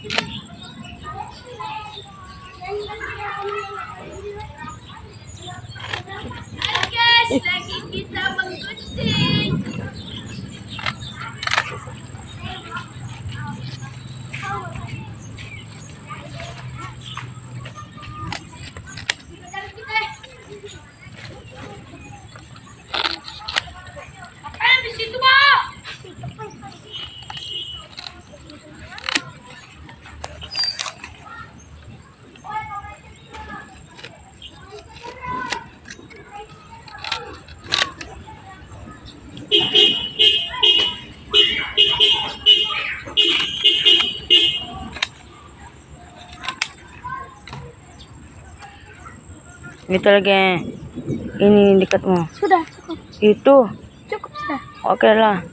Guys, lagi kita menggunting. Apa di situ, Pak? Gitu lagi. Ini dekat mo. Sudah, cukup. Itu. Cukup sudah. Oke lah.